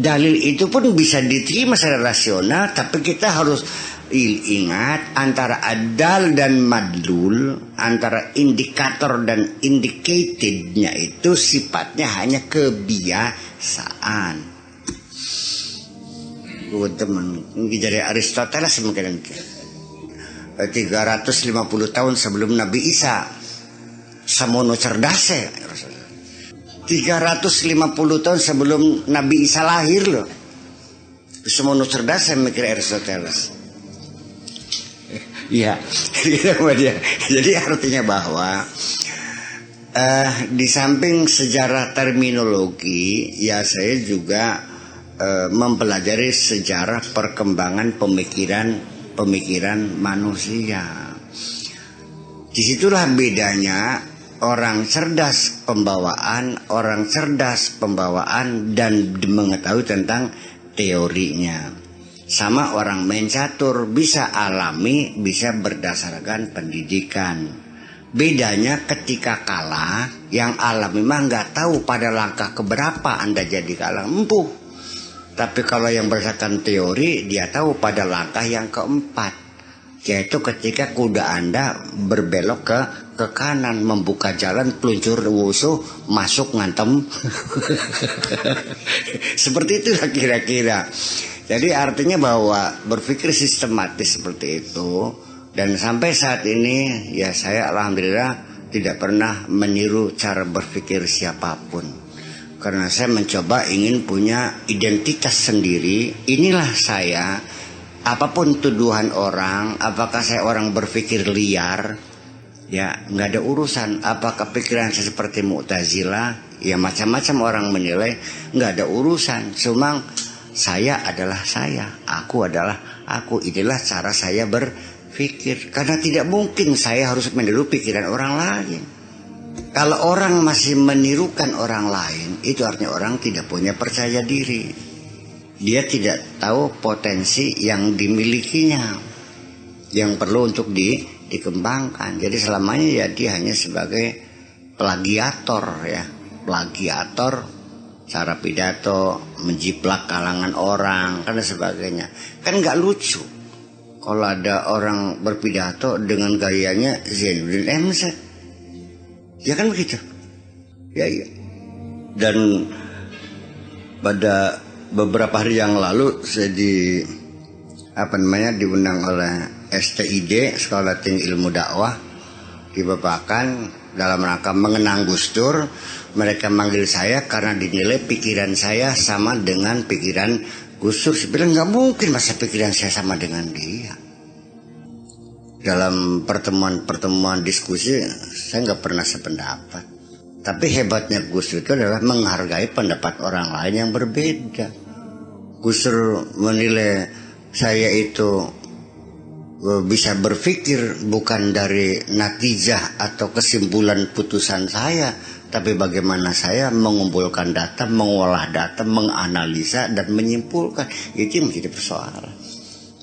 Dalil itu pun bisa diterima secara rasional, tapi kita harus ingat antara adal dan madlul, antara indikator dan indicatednya itu sifatnya hanya kebiasaan. Teman, ini dari Aristoteles mungkin 350 tahun sebelum Nabi Isa, semono cerdase. 350 tahun sebelum Nabi Isa lahir loh, semono cerdase mikir Aristoteles. Iya, jadi artinya bahwa di samping sejarah terminologi, ya saya juga mempelajari sejarah perkembangan pemikiran manusia. Disitulah bedanya orang cerdas pembawaan dan mengetahui tentang teorinya. Sama orang main catur, bisa alami, bisa berdasarkan pendidikan. Bedanya ketika kalah, yang alami mah nggak tahu pada langkah keberapa Anda jadi kalah, empuh. Tapi kalau yang berdasarkan teori, dia tahu pada langkah yang keempat, yaitu ketika kuda Anda berbelok ke kanan, membuka jalan, peluncur wusuh, masuk ngantem. Seperti itulah kira-kira. Jadi artinya bahwa berpikir sistematis seperti itu, dan sampai saat ini ya saya alhamdulillah tidak pernah meniru cara berpikir siapapun. Karena saya mencoba ingin punya identitas sendiri. Inilah saya, apapun tuduhan orang, apakah saya orang berpikir liar, ya nggak ada urusan. Apakah pikiran saya seperti Mu'tazilah, ya macam-macam orang menilai, nggak ada urusan. Cuma saya adalah saya, aku adalah aku. Inilah cara saya berpikir. Karena tidak mungkin saya harus meniru pikiran orang lain. Kalau orang masih menirukan orang lain, itu artinya orang tidak punya percaya diri. Dia tidak tahu potensi yang dimilikinya, yang perlu untuk dikembangkan. Jadi selamanya ya dia hanya sebagai plagiator ya, plagiator. Cara pidato, menjiplak kalangan orang, dan sebagainya. Kan nggak lucu kalau ada orang berpidato dengan gayanya Zainuddin MC. Ya kan begitu? Ya iya. Dan pada beberapa hari yang lalu saya diundang oleh STID, Sekolah Tinggi Ilmu Dakwah di Babakan dalam rangka mengenang Gus Dur. Mereka manggil saya karena dinilai pikiran saya sama dengan pikiran Gus Dur. Saya bilang nggak mungkin masa pikiran saya sama dengan dia. Dalam pertemuan diskusi saya nggak pernah sependapat. Tapi hebatnya Gus Dur itu adalah menghargai pendapat orang lain yang berbeda. Gus Dur menilai saya itu bisa berpikir bukan dari natijah atau kesimpulan putusan saya, tapi bagaimana saya mengumpulkan data, mengolah data, menganalisa dan menyimpulkan. Itu menjadi persoalan.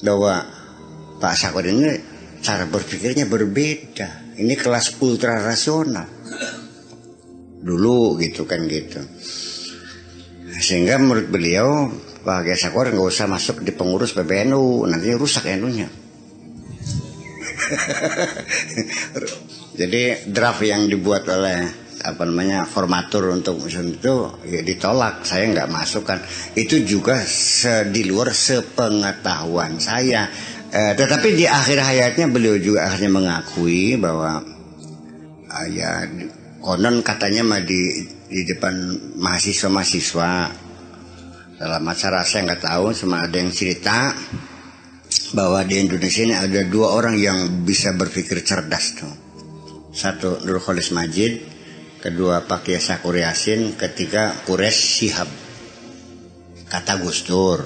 Bahwa Pak Sakur ini cara berpikirnya berbeda. Ini kelas ultra rasional. Dulu gitu kan gitu. Sehingga menurut beliau Pak Kiai Sakur nggak usah masuk di pengurus PBNU, nanti rusak NU-nya. Jadi draft yang dibuat oleh formatur untuk itu ya ditolak, saya nggak masukkan. Itu juga di luar sepengetahuan saya. Tetapi di akhir hayatnya beliau juga akhirnya mengakui bahwa ya konon katanya di depan mahasiswa dalam acara, saya nggak tahu, cuma ada yang cerita bahwa di Indonesia ini ada dua orang yang bisa berpikir cerdas tuh. Satu Nurul Khalis Majid, kedua Pak Kiai Sakur Yasin, ketiga Quraisy Shihab. Kata Gus Dur.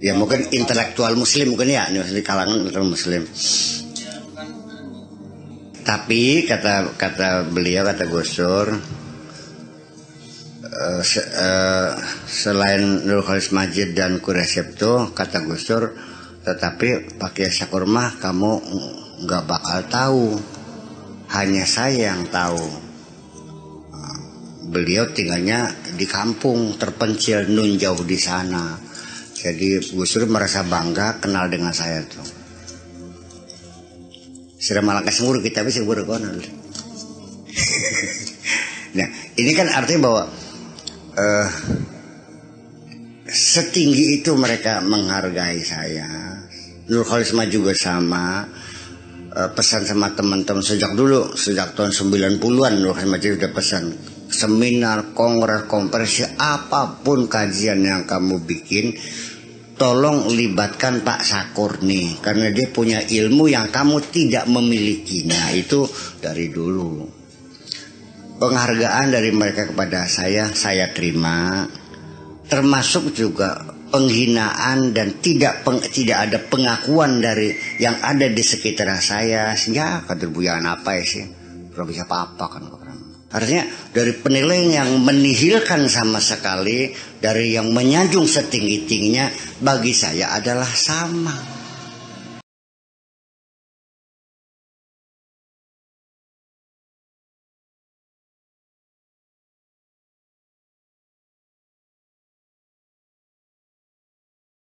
Ya mungkin intelektual muslim mungkin ya, di kalangan intelektual muslim. Tapi kata beliau, kata Gus Dur, selain Nurul Khalis Majid dan Quraisy Shihab itu, kata Gus Dur, tetapi Pak Kiai Sakur mah kamu nggak bakal tahu, hanya saya yang tahu. beliau tinggalnya di kampung terpencil nun jauh di sana. Jadi Gus Dur merasa bangga kenal dengan saya tuh. Sudah malah kesenggur kita bisa berkonal. Nah, ini kan artinya bahwa setinggi itu mereka menghargai saya. Nur Kholisma juga sama. Pesan sama teman-teman sejak dulu, sejak tahun 90-an Nur Kholisma sudah pesan. Seminar, kongres, konferensi, apapun kajian yang kamu bikin, tolong libatkan Pak Sakurni, karena dia punya ilmu yang kamu tidak memiliki. Nah, itu dari dulu. Penghargaan dari mereka kepada saya terima. Termasuk juga penghinaan dan tidak ada pengakuan dari yang ada di sekitar saya. Ya, kader buyan apa ya sih? Belum bisa apa-apa kan. Artinya dari penilaian yang menihilkan sama sekali, dari yang menyanjung setinggi-tingginya, bagi saya adalah sama.